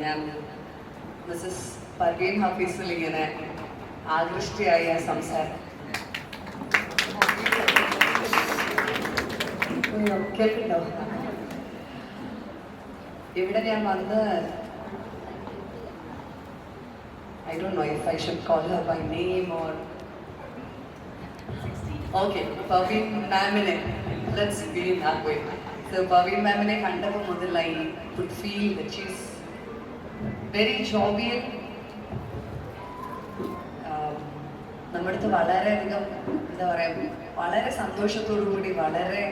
ഞാൻ മിസ്സസ് പർവീൻ ഹഫീസിൽ ഇങ്ങനെ ആകൃഷ്ടിയായ സംസാരം കേൾക്കുന്നുണ്ടോ? ഇവിടെ ഞാൻ വന്ന് I don't know if I should call her by name or okay, Parveen Mamine. Let's be in that way. So Parveen Mamine kandappo mudal I could feel that she's very jovial. നമ്മുടെ അടുത്ത് വളരെയധികം എന്താ പറയുക, വളരെ സന്തോഷത്തോടു കൂടി വളരെ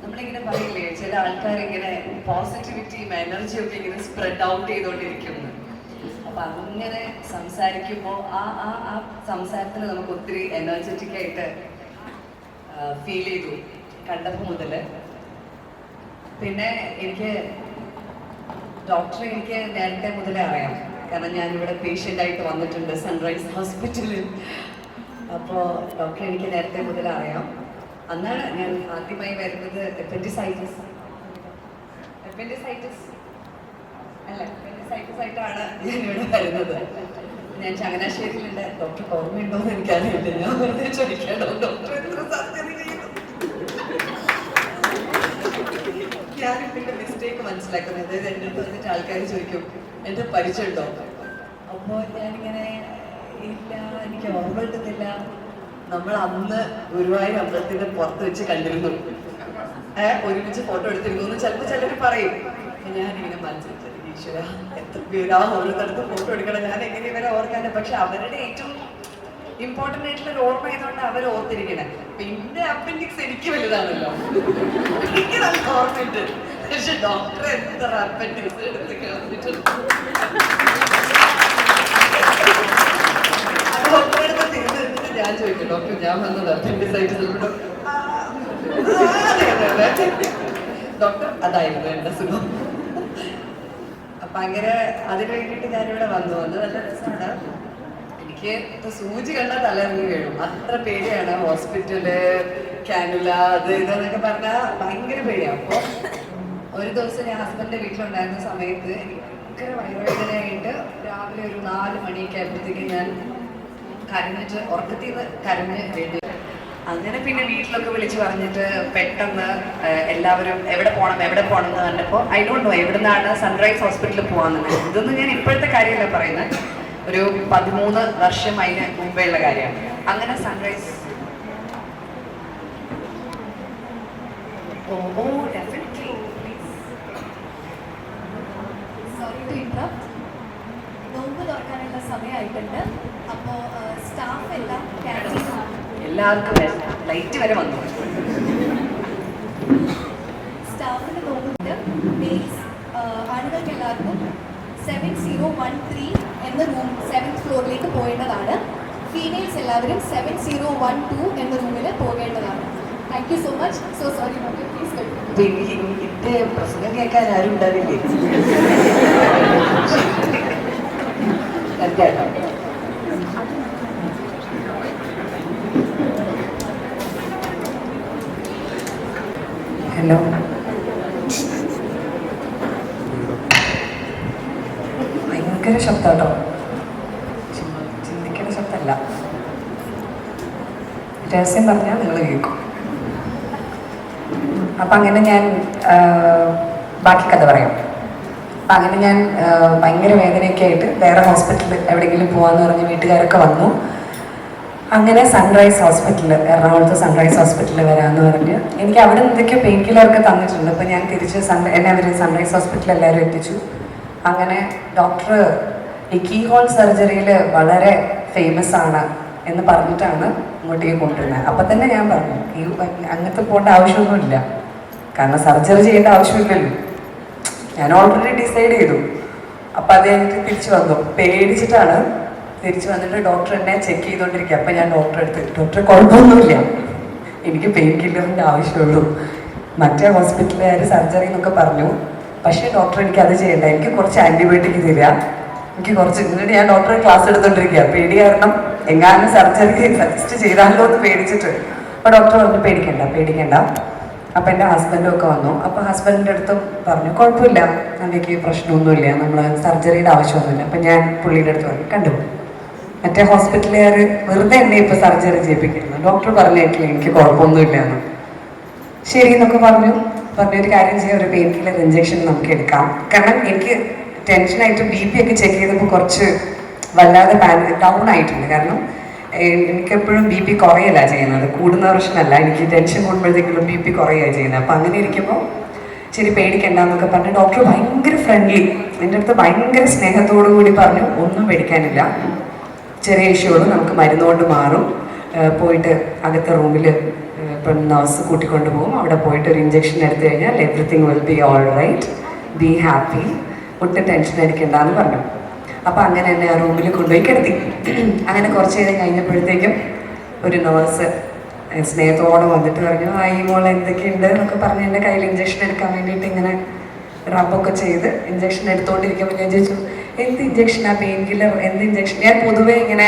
നമ്മളിങ്ങനെ പറയില്ലേ, ചില ആൾക്കാരിങ്ങനെ പോസിറ്റിവിറ്റിയും എനർജിയും ഒക്കെ ഇങ്ങനെ സ്പ്രെഡ് ഔട്ട് ചെയ്തുകൊണ്ടിരിക്കുന്നു. അപ്പൊ അങ്ങനെ സംസാരിക്കുമ്പോൾ ആ സംസാരത്തിൽ നമുക്ക് ഒത്തിരി എനർജറ്റിക് ആയിട്ട് ഫീൽ ചെയ്തു കണ്ടപ്പോൾ മുതല്. പിന്നെ എനിക്ക് ഡോക്ടറെ എനിക്ക് നേരത്തെ മുതലേ അറിയാം, കാരണം ഞാനിവിടെ പേഷ്യൻ്റ് ആയിട്ട് വന്നിട്ടുണ്ട് സൺറൈസ് ഹോസ്പിറ്റലിൽ. അപ്പോൾ ഡോക്ടറെ എനിക്ക് നേരത്തെ മുതലേ അറിയാം. അന്നാണ് ഞാൻ ആദ്യമായി വരുന്നത് എപ്പൻഡിസൈറ്റിസ് അല്ല എപ്പൻഡിസൈറ്റിസ് ആയിട്ടാണ് ഞാനിവിടെ വരുന്നത്. ഞാൻ ചങ്ങനാശ്ശേരിയിലുണ്ട്. ഡോക്ടർ ഓർമ്മയുണ്ടോ എന്ന് എനിക്കറിയില്ല, ഞാൻ വെറുതെ ചോദിക്കാണോ ഡോക്ടർ എത്ര സർജറി ചെയ്യുന്നു. ഞാനിപ്പോൾ എൻ്റെ മിസ്റ്റേക്ക് മനസ്സിലാക്കുന്നത്, അതായത് എൻ്റെ അടുത്ത് വന്നിട്ട് ആൾക്കാർ ചോദിക്കും എൻ്റെ പരിചയമുണ്ടോ, അപ്പോൾ ഞാനിങ്ങനെ ഇല്ല എനിക്ക് ഓർമ്മ കിട്ടുന്നില്ല. നമ്മൾ അന്ന് ഗുരുവായൂർ അമ്പലത്തിന്റെ പുറത്ത് വെച്ച് കണ്ടിരുന്നു, ഒരുമിച്ച് ഫോട്ടോ എടുത്തിരുന്നു എന്ന് ചിലപ്പോൾ ചിലർ പറയും. ഞാനിങ്ങനെ മനസ്സിലാക്കി, ഈശ്വര എത്ര പേരാ ഓരോരുത്തടുത്ത് ഫോട്ടോ എടുക്കണം, ഞാൻ എങ്ങനെ ഇവരെ ഓർക്കാനും. പക്ഷെ അവരുടെ ഏറ്റവും ഇമ്പോർട്ടൻ്റ് ആയിട്ടുള്ള ഒരു ഓർമ്മ ചെയ്തുകൊണ്ട് അവർ ഓർത്തിരിക്കണേ. പിന്നെ അപ്പൻഡിക്സ് എനിക്ക് വലുതാണല്ലോ, എനിക്ക് നല്ല ഓർമ്മയുണ്ട്. പക്ഷെ ഡോക്ടർ എത്ര അപ്പൻഡിക്സ് എടുത്ത് കളഞ്ഞിട്ടുണ്ട്. ഞാൻ ചോദിക്കും ഡോക്ടർ ഞാൻ വന്നത് അപ്പൻഡിസൈറ്റിസ്, ഡോക്ടർ അതായിരുന്നു എൻ്റെ സുഖം. അപ്പൊ അങ്ങനെ അതിന് വേണ്ടിയിട്ട് ഞാനിവിടെ വന്നു. നല്ല രസമാണ്. എനിക്ക് ഇപ്പൊ സൂചി കണ്ടാൽ തലയിറങ്ങി വീഴും, അത്ര പേടിയാണ്. ഹോസ്പിറ്റല് കാനുല അത് ഇതെന്നൊക്കെ പറഞ്ഞാൽ ഭയങ്കര പേടിയാണ്. അപ്പോൾ ഒരു ദിവസം ഞാൻ ഹസ്ബൻഡിന്റെ വീട്ടിലുണ്ടായിരുന്ന സമയത്ത് ഭയങ്കര വയറുവേദനയായിട്ട് രാവിലെ ഒരു 4 മണിയൊക്കെ ആയപ്പോഴത്തേക്കും ഞാൻ കരഞ്ഞിട്ട് ഉറക്കത്തിൽ നിന്ന് കരഞ്ഞ് വേണ്ടി. അങ്ങനെ പിന്നെ വീട്ടിലൊക്കെ വിളിച്ച് പറഞ്ഞിട്ട് പെട്ടെന്ന് എല്ലാവരും എവിടെ പോകണം എന്ന് കണ്ടപ്പോൾ ഐ ഡോണ്ട് നോ എവിടെ നിന്നാണ് സൺറൈസ് ഹോസ്പിറ്റലിൽ പോകാമെന്ന്. ഇതൊന്നും ഞാൻ ഇപ്പോഴത്തെ കാര്യമല്ല പറയുന്നത്, ഒരു 13 വർഷം അതിന് മുമ്പേ ഉള്ള കാര്യമാണ്. അങ്ങനെ sunrise definitely sorry to interrupt. നോമ്പ് തുറക്കാനുള്ള സമയമായിട്ടുണ്ട്. അപ്പോൾ സ്റ്റാഫ് എല്ലാം എല്ലാവർക്കും ലൈറ്റ് വരെ വന്നു. സ്റ്റാഫിന് നോമ്പുണ്ട്. മെയിൽസ് ആണുങ്ങൾക്ക് എല്ലാവർക്കും 7013 എന്ന റൂം 7th ഫ്ലോറിലേക്ക് പോകേണ്ടതാണ്. ഫീമെയിൽസ് എല്ലാവരും 7012 എന്ന റൂമിൽ പോകേണ്ടതാണ്. Thank you so much. So sorry doctor, please പ്രസംഗം കേൾക്കാൻ ആരും ഉണ്ടാവില്ലേ? ഹലോ, ഭയങ്കര ശബ്ദാട്ടോ, ചിന്തിക്കുന്ന ശബ്ദമല്ല. രഹസ്യം പറഞ്ഞാൽ നിങ്ങൾ കേൾക്കും. അപ്പം അങ്ങനെ ഞാൻ ബാക്കി കഥ പറയാം. അപ്പം അങ്ങനെ ഞാൻ ഭയങ്കര വേദനയൊക്കെ ആയിട്ട് വേറെ ഹോസ്പിറ്റലിൽ എവിടെയെങ്കിലും പോകാമെന്ന് പറഞ്ഞ് വീട്ടുകാരൊക്കെ വന്നു. അങ്ങനെ സൺറൈസ് ഹോസ്പിറ്റലിൽ, എറണാകുളത്ത് സൺറൈസ് ഹോസ്പിറ്റലിൽ വരാമെന്ന് പറഞ്ഞ് എനിക്ക് അവിടെ നിന്ന് എന്തൊക്കെയോ പെയിൻ കില്ലറൊക്കെ തന്നിട്ടുണ്ട്. അപ്പോൾ ഞാൻ തിരിച്ച് എന്നെ അവർ സൺറൈസ് ഹോസ്പിറ്റലിൽ എല്ലാവരും എത്തിച്ചു. അങ്ങനെ ഡോക്ടർ ഈ കീ ഹോൾ സർജറിയിൽ വളരെ ഫേമസ് ആണ് എന്ന് പറഞ്ഞിട്ടാണ് ഇങ്ങോട്ടേക്ക് കൊണ്ടുവരുന്നത്. അപ്പം തന്നെ ഞാൻ പറഞ്ഞു അങ്ങനത്തെ പോകേണ്ട ആവശ്യമൊന്നുമില്ല, കാരണം സർജറി ചെയ്യേണ്ട ആവശ്യമില്ലല്ലോ. ഞാൻ ഓൾറെഡി ഡിസൈഡ് ചെയ്തു. അപ്പം അത് എനിക്ക് തിരിച്ചു വന്നു. പേടിച്ചിട്ടാണ് തിരിച്ചു വന്നിട്ട് ഡോക്ടർ എന്നെ ചെക്ക് ചെയ്തുകൊണ്ടിരിക്കുക. അപ്പം ഞാൻ ഡോക്ടറെ അടുത്ത്, ഡോക്ടർ കുഴപ്പമൊന്നുമില്ല, എനിക്ക് പെയിൻ കില്ലറിൻ്റെ ആവശ്യമുള്ളൂ, മറ്റേ ഹോസ്പിറ്റലുകാർ സർജറി എന്നൊക്കെ പറഞ്ഞു. പക്ഷേ ഡോക്ടർ എനിക്ക് അത് ചെയ്യണ്ട, എനിക്ക് കുറച്ച് ആൻറ്റിബയോട്ടിക് തരിക, എനിക്ക് കുറച്ച്. എന്നിട്ട് ഞാൻ ഡോക്ടറെ ക്ലാസ് എടുത്തോണ്ടിരിക്കുക, പേടി കാരണം എങ്ങാനും സർജറി സജസ്റ്റ് ചെയ്താലോ എന്ന് പേടിച്ചിട്ട്. അപ്പോൾ ഡോക്ടർ പറഞ്ഞു പേടിക്കണ്ട അപ്പം എൻ്റെ ഹസ്ബൻഡും ഒക്കെ വന്നു. അപ്പോൾ ഹസ്ബൻഡിൻ്റെ അടുത്തും പറഞ്ഞു കുഴപ്പമില്ല, നവ്യയ്ക്ക് പ്രശ്നമൊന്നുമില്ല, നമ്മൾ സർജറിയുടെ ആവശ്യമൊന്നുമില്ല. അപ്പം ഞാൻ പുള്ളിയുടെ അടുത്ത് പറഞ്ഞു കണ്ടു, മറ്റേ ഹോസ്പിറ്റലുകാർ വെറുതെ എന്നെ ഇപ്പോൾ സർജറി ചെയ്യിപ്പിക്കുന്നു, ഡോക്ടർ പറഞ്ഞിട്ടില്ല എനിക്ക് കുഴപ്പമൊന്നുമില്ല എന്ന്. ശരി എന്നൊക്കെ പറഞ്ഞൊരു കാര്യം ചെയ്യാം, ഒരു പെയിൻ കില്ലർ ഇഞ്ചെക്ഷൻ നമുക്ക് എടുക്കാം. കാരണം എനിക്ക് ടെൻഷനായിട്ട് BP ഒക്കെ ചെക്ക് ചെയ്തപ്പോൾ കുറച്ച് വല്ലാതെ ഡൗൺ ആയിട്ടുണ്ട്. കാരണം എനിക്കെപ്പോഴും BP കുറയല്ല ചെയ്യുന്നത്, കൂടുന്ന പ്രശ്നമല്ല, എനിക്ക് ടെൻഷൻ കൂടുമ്പോഴത്തേക്കുള്ള BP കുറയുകയാണ് ചെയ്യുന്നത്. അപ്പം അങ്ങനെ ഇരിക്കുമ്പോൾ ശരി പേടിക്കണ്ടെന്നൊക്കെ പറഞ്ഞ് ഡോക്ടർ ഭയങ്കര ഫ്രണ്ട്ലി, എൻ്റെ അടുത്ത് ഭയങ്കര സ്നേഹത്തോടു കൂടി പറഞ്ഞു ഒന്നും പേടിക്കാനില്ല, ചെറിയ ഇഷ്യൂകൾ നമുക്ക് മരുന്നുകൊണ്ട് മാറും, പോയിട്ട് അകത്തെ റൂമിൽ ഇപ്പം നഴ്സ് കൂട്ടിക്കൊണ്ട് പോകും, അവിടെ പോയിട്ട് ഒരു ഇഞ്ചെക്ഷൻ എടുത്തു കഴിഞ്ഞാൽ everything will be all right, be happy, ഒട്ടും ടെൻഷൻ അടിക്കണ്ടെന്ന് പറഞ്ഞു. അപ്പം അങ്ങനെ എന്നെ ആ റൂമിൽ കൊണ്ടുപോയി കിടത്തി. അങ്ങനെ കുറച്ച് നേരം കഴിഞ്ഞപ്പോഴത്തേക്കും ഒരു നേഴ്സ് സ്നേഹത്തോടെ വന്നിട്ട് പറഞ്ഞു ഈ മോളെ എന്തൊക്കെയുണ്ട് എന്നൊക്കെ പറഞ്ഞ് എൻ്റെ കയ്യിൽ ഇഞ്ചക്ഷൻ എടുക്കാൻ വേണ്ടിയിട്ട് ഇങ്ങനെ റബ്ബൊക്കെ ചെയ്ത് ഇഞ്ചക്ഷൻ എടുത്തുകൊണ്ടിരിക്കുമ്പോൾ ഞാൻ ചോദിച്ചു എന്ത് ഇഞ്ചക്ഷനാണ്, പെയിൻ കില്ലർ എന്ത് ഇഞ്ചക്ഷൻ? ഞാൻ പൊതുവേ ഇങ്ങനെ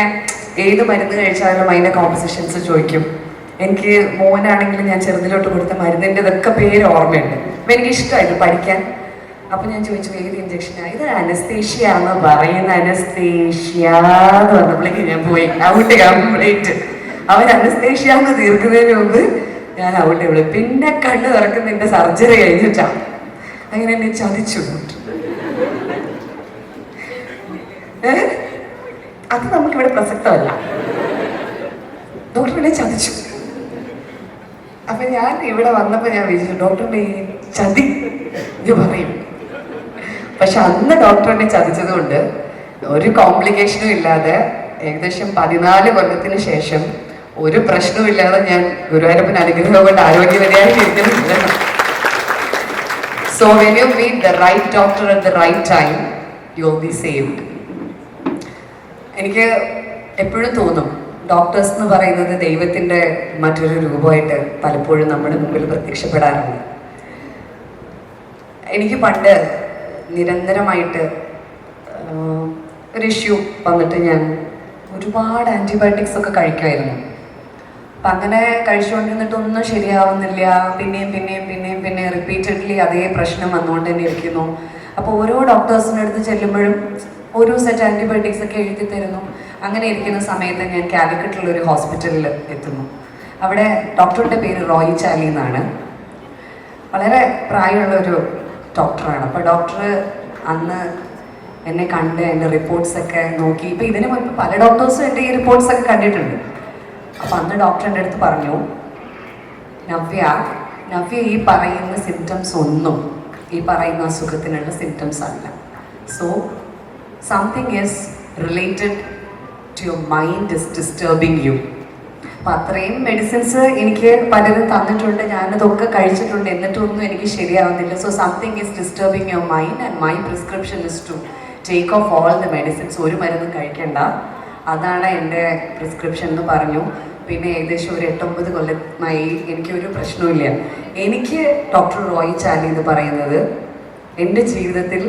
ഏത് മരുന്ന് കഴിച്ചാലും അതിൻ്റെ കോമ്പോസിഷൻസ് ചോദിക്കും. എനിക്ക് മോനാണെങ്കിലും ഞാൻ ചെറുതിലോട്ട് കൊടുത്ത മരുന്നിൻ്റെ ഇതൊക്കെ പേര് ഓർമ്മയുണ്ട്. അപ്പം എനിക്ക് ഇഷ്ടമായിട്ട് പഠിക്കാൻ. അപ്പം ഞാൻ ചോദിച്ചു ഏത് ഇഞ്ചക്ഷനാണ്? ഇത് അനസ്തേഷ്യ എന്ന് പറയുന്ന, അനസ്തേഷ്യ എന്ന് പറഞ്ഞപ്പോഴേക്ക് ഞാൻ പോയി ഔട്ട് കംപ്ലീറ്റ്. അവർ അനസ്തേഷ്യ എന്ന് തീർക്കുന്നതിന് മുമ്പ് ഞാൻ ഔട്ട് വിളി. പിന്നെ കണ്ണ് തുറക്കുന്നതിൻ്റെ സർജറി കഴിഞ്ഞിട്ടാ. അങ്ങനെ എന്നെ ചതിച്ചു. അത് നമുക്കിവിടെ പ്രസക്തമല്ല. ഡോക്ടർ എന്നെ ചതിച്ചു. അപ്പൊ ഞാൻ ഇവിടെ വന്നപ്പോൾ ഞാൻ വിചാരിച്ചു ഡോക്ടറിന്റെ ഈ ചതി ഇത് പറയും. പക്ഷെ അന്ന് ഡോക്ടറിനെ ചതിച്ചതുകൊണ്ട് ഒരു കോംപ്ലിക്കേഷനും ഇല്ലാതെ ഏകദേശം 14 കൊല്ലത്തിന് ശേഷം ഒരു പ്രശ്നവുമില്ലാതെ ഞാൻ ഗുരുവായൂരപ്പൻ അനുഗ്രഹം കൊണ്ട് ആരോഗ്യവതിയായിട്ട് ഇരിക്കുന്നുണ്ട്. So when you meet the right doctor at the right time you will be saved. എനിക്ക് എപ്പോഴും തോന്നും ഡോക്ടേഴ്സ് എന്ന് പറയുന്നത് ദൈവത്തിൻ്റെ മറ്റൊരു രൂപമായിട്ട് പലപ്പോഴും നമ്മുടെ മുമ്പിൽ പ്രത്യക്ഷപ്പെടാറുണ്ട്. എനിക്ക് പണ്ട് നിരന്തരമായിട്ട് ഒരു ഇഷ്യൂ വന്നിട്ട് ഞാൻ ഒരുപാട് ആൻറ്റിബയോട്ടിക്സ് ഒക്കെ കഴിക്കുമായിരുന്നു. അപ്പം അങ്ങനെ കഴിച്ചുകൊണ്ടിരുന്നിട്ടൊന്നും ശരിയാവുന്നില്ല, പിന്നെയും റിപ്പീറ്റഡ്ലി അതേ പ്രശ്നം വന്നുകൊണ്ട് തന്നെ ഇരിക്കുന്നു. അപ്പോൾ ഓരോ ഡോക്ടേഴ്സിൻ്റെ അടുത്ത് ചെല്ലുമ്പോഴും ഓരോ സെറ്റ് ആൻറ്റിബയോട്ടിക്സ് ഒക്കെ എഴുതി തരുന്നു. അങ്ങനെ ഇരിക്കുന്ന സമയത്ത് ഞാൻ കാലിക്കറ്റിലൊരു ഹോസ്പിറ്റലിൽ എത്തുന്നു. അവിടെ ഡോക്ടറുടെ പേര് റോയി ചാലി എന്നാണ്. വളരെ പ്രായമുള്ളൊരു ഡോക്ടറാണ്. അപ്പോൾ ഡോക്ടർ അന്ന് എന്നെ കണ്ട് എൻ്റെ റിപ്പോർട്ട്സൊക്കെ നോക്കി. ഇപ്പോൾ ഇതിന് മുൻപ് പല ഡോക്ടേഴ്സും എൻ്റെ ഈ റിപ്പോർട്ട്സൊക്കെ കണ്ടിട്ടുണ്ട്. അപ്പോൾ അന്ന് ഡോക്ടർ എൻ്റെ അടുത്ത് പറഞ്ഞു നവ്യ ഈ പറയുന്ന സിംറ്റംസ് ഒന്നും ഈ പറയുന്ന അസുഖത്തിനുള്ള സിംറ്റംസ് അല്ല. So something is related to your mind is disturbing you. അപ്പം അത്രയും മെഡിസിൻസ് എനിക്ക് പലരും തന്നിട്ടുണ്ട്, ഞാനതൊക്കെ കഴിച്ചിട്ടുണ്ട്, എന്നിട്ടൊന്നും എനിക്ക് ശരിയാവുന്നില്ല. So something is disturbing your mind and my prescription is to take off all the medicines. ഒരു മരുന്നും കഴിക്കേണ്ട, അതാണ് എൻ്റെ പ്രിസ്ക്രിപ്ഷൻ എന്ന് പറഞ്ഞു. പിന്നെ ഏകദേശം ഒരു 8-9 കൊല്ലമായി എനിക്കൊരു പ്രശ്നവുമില്ല. എനിക്ക് ഡോക്ടർ റോയി ചാലി എന്ന് പറയുന്നത് എൻ്റെ ജീവിതത്തിൽ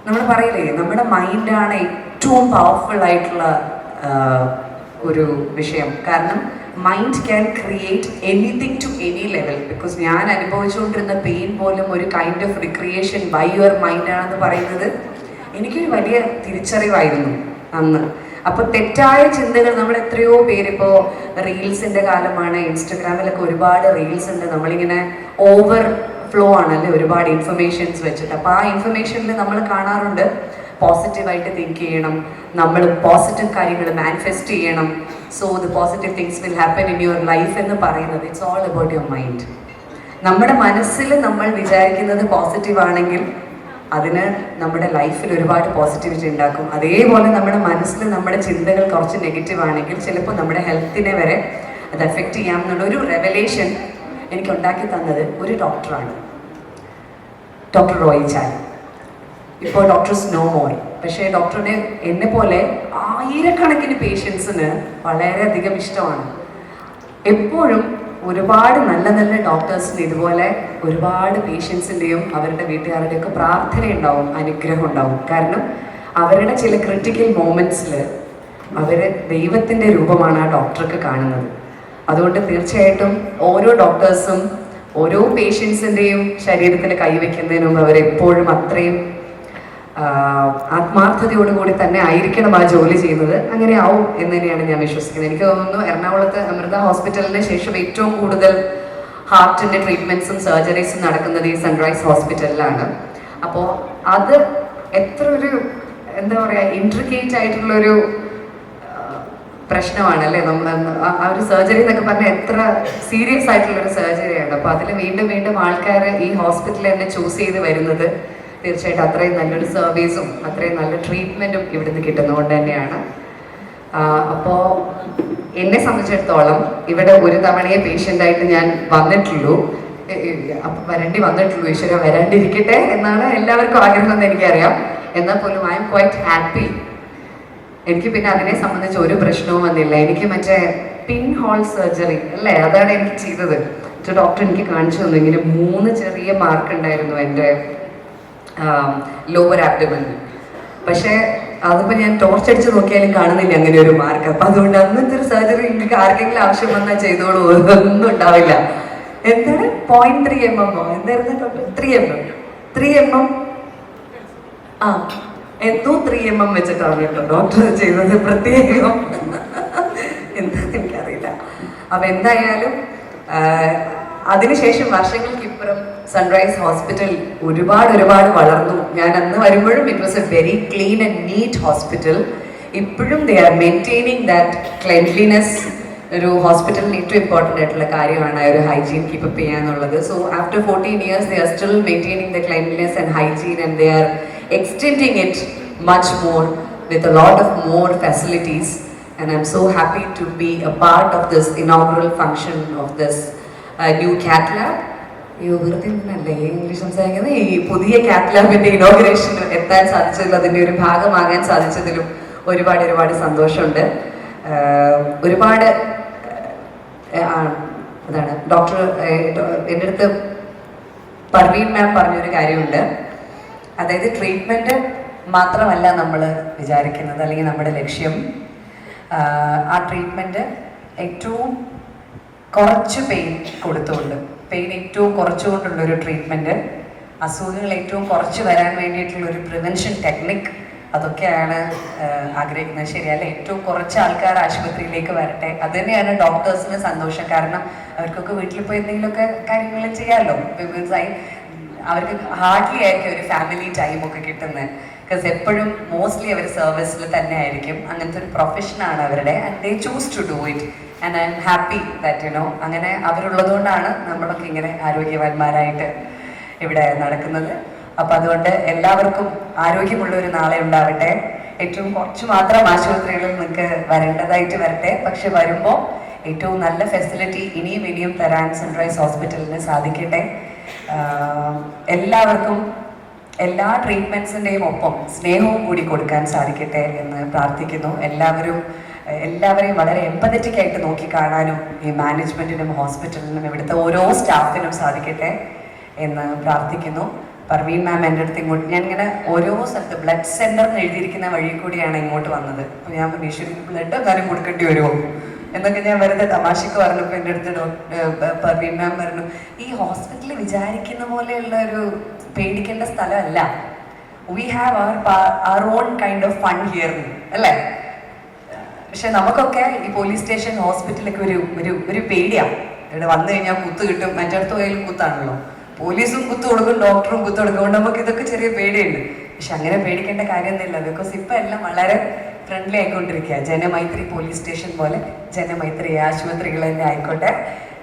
നമ്മൾ പറയില്ലേ നമ്മുടെ മൈൻഡാണ് ഏറ്റവും പവർഫുൾ ആയിട്ടുള്ള ഒരു വിഷയം. കാരണം mind can create anything to any level. Because ഞാൻ അനുഭവിച്ചുകൊണ്ടിരുന്ന പെയിൻ പോലും ഒരു kind of recreation by your മൈൻഡാണെന്ന് പറയുന്നത് എനിക്കൊരു വലിയ തിരിച്ചറിവായിരുന്നു അന്ന്. അപ്പോൾ തെറ്റായ ചിന്തകൾ നമ്മൾ എത്രയോ പേരിപ്പോൾ റീൽസിൻ്റെ കാലമാണ്, ഇൻസ്റ്റഗ്രാമിലൊക്കെ ഒരുപാട് റീൽസ് ഉണ്ട്, നമ്മളിങ്ങനെ ഓവർ ഫ്ലോ ആണല്ലേ ഒരുപാട് ഇൻഫർമേഷൻസ് വെച്ചിട്ട്. അപ്പോൾ ആ ഇൻഫർമേഷനിൽ നമ്മൾ കാണാറുണ്ട് പോസിറ്റീവായിട്ട് തിങ്ക് ചെയ്യണം, നമ്മൾ പോസിറ്റീവ് കാര്യങ്ങൾ മാനിഫെസ്റ്റ് ചെയ്യണം, so the positive things will happen in your life എന്ന് പറയുന്നത് it's all about your mind. നമ്മുടെ മനസ്സിൽ നമ്മൾ വിചാരിക്കുന്നത് പോസിറ്റീവ് ആണെങ്കിൽ അതിന് നമ്മുടെ ലൈഫിൽ ഒരുപാട് പോസിറ്റിവിറ്റി ഉണ്ടാക്കും. അതേപോലെ നമ്മുടെ മനസ്സിൽ നമ്മുടെ ചിന്തകൾ കുറച്ച് നെഗറ്റീവ് ആണെങ്കിൽ ചിലപ്പോൾ നമ്മുടെ ഹെൽത്തിനെ വരെ അത് എഫക്റ്റ് ചെയ്യാം എന്നുള്ളൊരു റെവലേഷൻ എനിക്ക് ഉണ്ടാക്കി തന്നത് ഒരു ഡോക്ടറാണ്, ഡോക്ടർ റോയി ചാലി. ഇപ്പോൾ ഡോക്ടേഴ്സ് നോ മോർ. പക്ഷേ ഡോക്ടറിനെ എന്നെ പോലെ ആയിരക്കണക്കിന് പേഷ്യൻസിന് വളരെയധികം ഇഷ്ടമാണ്. എപ്പോഴും ഒരുപാട് നല്ല നല്ല ഡോക്ടേഴ്സിന് ഇതുപോലെ ഒരുപാട് പേഷ്യൻസിൻ്റെയും അവരുടെ വീട്ടുകാരുടെയൊക്കെ പ്രാർത്ഥന ഉണ്ടാവും, അനുഗ്രഹം ഉണ്ടാവും. കാരണം അവരുടെ ചില ക്രിട്ടിക്കൽ മൊമെൻറ്റ്സിൽ അവർ ദൈവത്തിൻ്റെ രൂപമാണ് ആ ഡോക്ടർക്ക് കാണുന്നത്. അതുകൊണ്ട് തീർച്ചയായിട്ടും ഓരോ ഡോക്ടേഴ്സും ഓരോ പേഷ്യൻസിൻ്റെയും ശരീരത്തിൽ കൈവയ്ക്കുന്നതിന് മുമ്പ് അവരെപ്പോഴും അത്രയും ആത്മാർത്ഥതയോടുകൂടി തന്നെ ആയിരിക്കണം ആ ജോലി ചെയ്യുന്നത്. അങ്ങനെ ആവും എന്ന് തന്നെയാണ് ഞാൻ വിശ്വസിക്കുന്നത്. എനിക്ക് തോന്നുന്നു എറണാകുളത്ത് അമൃത ഹോസ്പിറ്റലിന് ശേഷം ഏറ്റവും കൂടുതൽ ഹാർട്ടിൻ്റെ ട്രീറ്റ്മെൻറ്റ്സും സർജറീസും നടക്കുന്നത് ഈ സൺറൈസ് ഹോസ്പിറ്റലിലാണ്. അപ്പോൾ അത് എത്ര ഒരു എന്താ പറയുക ഇൻട്രിക്കേറ്റ് ആയിട്ടുള്ളൊരു പ്രശ്നമാണ് അല്ലേ. നമ്മൾ ആ ഒരു സർജറി എന്നൊക്കെ പറഞ്ഞാൽ എത്ര സീരിയസ് ആയിട്ടുള്ളൊരു സർജറിയാണ്. അപ്പോൾ അതിൽ വീണ്ടും വീണ്ടും ആൾക്കാർ ഈ ഹോസ്പിറ്റലിൽ തന്നെ ചൂസ് ചെയ്ത് വരുന്നത് തീർച്ചയായിട്ടും അത്രയും നല്ലൊരു സർവീസും അത്രയും നല്ല ട്രീറ്റ്മെൻറ്റും ഇവിടുന്ന് കിട്ടുന്നതുകൊണ്ട് തന്നെയാണ്. അപ്പോൾ എന്നെ സംബന്ധിച്ചിടത്തോളം ഇവിടെ ഒരു തവണയെ പേഷ്യൻ്റായിട്ട് ഞാൻ വന്നിട്ടുള്ളൂ, വന്നിട്ടുള്ളൂ. ഈശ്വര വരാണ്ടിരിക്കട്ടെ എന്നാണ് എല്ലാവർക്കും ആഗ്രഹം എന്ന് എനിക്കറിയാം. എന്നാൽ പോലും ഐ എം ക്വൈറ്റ് ഹാപ്പി. എനിക്ക് പിന്നെ അതിനെ സംബന്ധിച്ച് ഒരു പ്രശ്നവും വന്നില്ല. എനിക്ക് മറ്റേ പിൻ ഹോൾ സർജറി അല്ലേ, അതാണ് എനിക്ക് ചെയ്തത്. ഡോക്ടർ എനിക്ക് കാണിച്ചു തന്നു. ഇങ്ങനെ 3 ചെറിയ മാർക്ക് ഉണ്ടായിരുന്നു എൻ്റെ ലോവർ ആബ്ഡമനിൽ. പക്ഷേ അതിപ്പോൾ ഞാൻ ടോർച്ചടിച്ച് നോക്കിയാലും കാണുന്നില്ല അങ്ങനെ ഒരു മാർക്ക്. അപ്പം അതുകൊണ്ട് അന്നത്തെ ഒരു സർജറി എനിക്ക് ആർക്കെങ്കിലും ആവശ്യം വന്നാൽ ചെയ്തോളൂ, ഒന്നും ഉണ്ടാവില്ല. എന്താണ് 0.3 mm എന്തായിരുന്നു ഡോക്ടർ? 3 mm എന്തോ 3 mm വെച്ചിട്ടാണ് കേട്ടോ ഡോക്ടർ ചെയ്തത് പ്രത്യേകം. എന്താന്ന് എനിക്കറിയില്ല. അപ്പം എന്തായാലും അതിനുശേഷം വർഷങ്ങൾക്കിപ്പുറം സൺറൈസ് ഹോസ്പിറ്റൽ ഒരുപാട് വളർന്നു. ഞാൻ അന്ന് വരുമ്പോഴും it was a very clean and neat hospital. ഇപ്പോഴും they are maintaining that cleanliness. ഒരു ഹോസ്പിറ്റലിന് ഏറ്റവും ഇമ്പോർട്ടൻ്റ് ആയിട്ടുള്ള കാര്യമാണ് ഒരു ഹൈജീൻ കീപ്പപ്പ് ചെയ്യാന്നുള്ളത്. So after 14 years they are still maintaining the cleanliness and hygiene and they are extending it much more with a lot of more facilities, and I'm so happy to be a part of this inaugural function of this new cath lab. English സംസാരിക്കുന്നത് ഈ പുതിയ കാത്ത് ലാബിന്റെ ഇനോഗ്രേഷന് എത്താൻ സാധിച്ചതിലും അതിൻ്റെ ഒരു ഭാഗമാകാൻ സാധിച്ചതിലും ഒരുപാട് സന്തോഷമുണ്ട്. ഒരുപാട് അതാണ് ഡോക്ടർ എൻ്റെ അടുത്ത് പർവീൻ മാം പറഞ്ഞൊരു കാര്യമുണ്ട്. അതായത് ട്രീറ്റ്മെൻറ്റ് മാത്രമല്ല നമ്മൾ വിചാരിക്കുന്നത് അല്ലെങ്കിൽ നമ്മുടെ ലക്ഷ്യം. ആ ട്രീറ്റ്മെൻറ്റ് ഏറ്റവും കുറച്ച് പെയിൻ കൊടുത്തുകൊണ്ട്, പെയിൻ ഏറ്റവും കുറച്ചുകൊണ്ടുള്ളൊരു ട്രീറ്റ്മെൻറ്റ്, അസുഖങ്ങൾ ഏറ്റവും കുറച്ച് വരാൻ വേണ്ടിയിട്ടുള്ളൊരു പ്രിവെൻഷൻ ടെക്നിക്, അതൊക്കെയാണ് ആഗ്രഹിക്കുന്നത്. ശരിയല്ലേ? ഏറ്റവും കുറച്ച് ആൾക്കാർ ആശുപത്രിയിലേക്ക് വരട്ടെ. അത് തന്നെയാണ് ഡോക്ടേഴ്സിന് സന്തോഷം. കാരണം അവർക്കൊക്കെ വീട്ടിൽ പോയി എന്തെങ്കിലുമൊക്കെ കാര്യങ്ങൾ ചെയ്യാമല്ലോ. അവർക്ക് ഹാർഡ്ലി ആയിരിക്കും ഒരു ഫാമിലി ടൈമൊക്കെ കിട്ടുന്നത്. ബിക്കോസ് എപ്പോഴും മോസ്റ്റ്ലി അവർ സർവീസിൽ തന്നെ ആയിരിക്കും. അങ്ങനത്തെ ഒരു പ്രൊഫഷനാണ് അവരുടെ. And they choose to do it. And I am happy that അങ്ങനെ അവരുള്ളതുകൊണ്ടാണ് നമ്മളൊക്കെ ഇങ്ങനെ ആരോഗ്യവാന്മാരായിട്ട് ഇവിടെ നടക്കുന്നത്. അപ്പം അതുകൊണ്ട് എല്ലാവർക്കും ആരോഗ്യമുള്ളൊരു നാളെ ഉണ്ടാവട്ടെ. ഏറ്റവും കുറച്ച് മാത്രം ആശുപത്രികളിൽ നിങ്ങൾക്ക് വരേണ്ടതായിട്ട് വരട്ടെ. പക്ഷെ വരുമ്പോൾ ഏറ്റവും നല്ല ഫെസിലിറ്റി ഇനിയും തരാൻ സൺറൈസ് ഹോസ്പിറ്റലിന് സാധിക്കട്ടെ. എല്ലാവർക്കും എല്ലാ ട്രീറ്റ്മെൻറ്റ്സിൻ്റെയും ഒപ്പം സ്നേഹവും കൂടി കൊടുക്കാൻ സാധിക്കട്ടെ എന്ന് പ്രാർത്ഥിക്കുന്നു. എല്ലാവരെയും വളരെ എമ്പതറ്റിക് ആയിട്ട് നോക്കി കാണാനും ഈ മാനേജ്മെൻറ്റിനും ഹോസ്പിറ്റലിനും ഇവിടുത്തെ ഓരോ സ്റ്റാഫിനും സാധിക്കട്ടെ എന്ന് പ്രാർത്ഥിക്കുന്നു. പർവീൻ മാം എൻ്റെ അടുത്ത് ഇങ്ങോട്ട്, ഞാനിങ്ങനെ ഓരോ സ്ഥലത്ത് ബ്ലഡ് സെൻ്റർ എന്ന് എഴുതിയിരിക്കുന്ന വഴി കൂടിയാണ് ഇങ്ങോട്ട് വന്നത്. അപ്പോൾ ഞാൻ ഈശ്വരി ബ്ലഡ് എന്നാലും കൊടുക്കേണ്ടി വരുമോ എന്നൊക്കെ ഞാൻ വെറുതെ തമാശക്ക് പറഞ്ഞപ്പോൾ എൻ്റെ അടുത്ത് പർവീൻ മാം പറഞ്ഞു, ഈ ഹോസ്പിറ്റലിൽ വിചാരിക്കുന്ന പോലെയുള്ള ഒരു പേടിക്കേണ്ട സ്ഥലമല്ല. We have our own kind of fund here അല്ലേ. പക്ഷെ നമുക്കൊക്കെ ഈ പോലീസ് സ്റ്റേഷൻ ഹോസ്പിറ്റലൊക്കെ ഒരു പേടിയാണ്. ഇവിടെ വന്നു കഴിഞ്ഞാൽ കുത്ത് കിട്ടും. മറ്റടുത്ത് പോയാലും കുത്താണല്ലോ. പോലീസും കുത്തു കൊടുക്കും, ഡോക്ടറും കുത്തു കൊടുക്കും. അതുകൊണ്ട് നമുക്ക് ഇതൊക്കെ ചെറിയ പേടിയുണ്ട്. പക്ഷെ അങ്ങനെ പേടിക്കേണ്ട കാര്യമൊന്നുമില്ല. ബിക്കോസ് ഇപ്പം എല്ലാം വളരെ ഫ്രണ്ട്ലി ആയിക്കൊണ്ടിരിക്കുക. ജനമൈത്രി പോലീസ് സ്റ്റേഷൻ പോലെ ജനമൈത്രി ആശുപത്രികൾ തന്നെ ആയിക്കോട്ടെ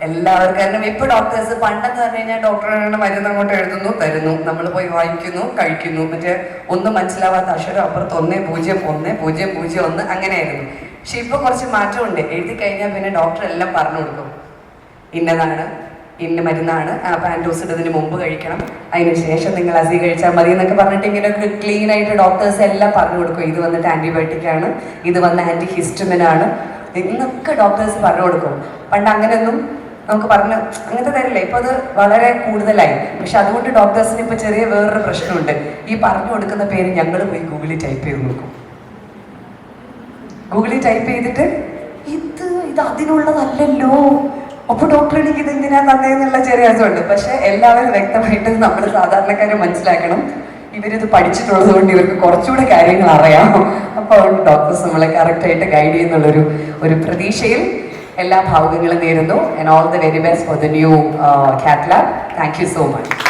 എല്ലാവർക്കും. കാരണം ഇപ്പോൾ ഡോക്ടേഴ്സ് പണ്ടെന്ന് പറഞ്ഞു കഴിഞ്ഞാൽ ഡോക്ടറുടെ മരുന്ന് അങ്ങോട്ട് എഴുതുന്നു, തരുന്നു, നമ്മൾ പോയി വാങ്ങിക്കുന്നു, കഴിക്കുന്നു. മറ്റേ ഒന്നും മനസ്സിലാവാത്ത അക്ഷരം അപ്പുറത്ത് 101 അങ്ങനെയായിരുന്നു. പക്ഷെ ഇപ്പോൾ കുറച്ച് മാറ്റമുണ്ട്. എഴുതി കഴിഞ്ഞാൽ പിന്നെ ഡോക്ടർ എല്ലാം പറഞ്ഞു കൊടുക്കും. ഇന്നതാണ്, ഇന്ന മരുന്നാണ്, പാൻഡോസ് ഇടുന്നതിന് മുമ്പ് കഴിക്കണം, അതിന് ശേഷം നിങ്ങൾ അസി കഴിച്ചാൽ മതി എന്നൊക്കെ പറഞ്ഞിട്ട് ഇങ്ങനെയൊക്കെ ക്ലീൻ ആയിട്ട് ഡോക്ടേഴ്സ് എല്ലാം പറഞ്ഞു കൊടുക്കും. ഇത് വന്നിട്ട് ആൻറ്റിബയോട്ടിക് ആണ്, ഇത് വന്ന് ആൻറ്റി ഹിസ്റ്റമിനാണ് എന്നൊക്കെ ഡോക്ടേഴ്സ് പറഞ്ഞു കൊടുക്കും. പണ്ട് അങ്ങനെയൊന്നും നമുക്ക് അങ്ങനത്തെ തരില്ല. ഇപ്പോൾ അത് വളരെ കൂടുതലായി. പക്ഷെ അതുകൊണ്ട് ഡോക്ടേഴ്സിന് ഇപ്പോൾ ചെറിയ വേറൊരു പ്രശ്നമുണ്ട്. ഈ പറഞ്ഞു കൊടുക്കുന്ന പേര് ഞങ്ങൾ പോയി ഗൂഗിളിൽ ടൈപ്പ് ചെയ്ത് നോക്കും. ഗൂഗിളിൽ ടൈപ്പ് ചെയ്തിട്ട് ഇത് അതിനുള്ളതല്ലല്ലോ, അപ്പോൾ ഡോക്ടർ എനിക്ക് ഇത് എന്തിനാ തന്നേന്നുള്ള ചെറിയ രസമുണ്ട്. പക്ഷെ എല്ലാവരും വ്യക്തമായിട്ട് നമ്മൾ സാധാരണക്കാരെ മനസ്സിലാക്കണം, ഇവരിത് പഠിച്ചിട്ടുള്ളത് കൊണ്ട് ഇവർക്ക് കുറച്ചുകൂടെ കാര്യങ്ങൾ അറിയാം. അപ്പോൾ ഡോക്ടേഴ്സ് നമ്മളെ കറക്റ്റായിട്ട് ഗൈഡ് ചെയ്യുന്നുള്ളൊരു പ്രതീക്ഷയിൽ എല്ലാ ഭാവുകങ്ങളും നേരുന്നു. And all the very best for the new cath lab. Thank you so much.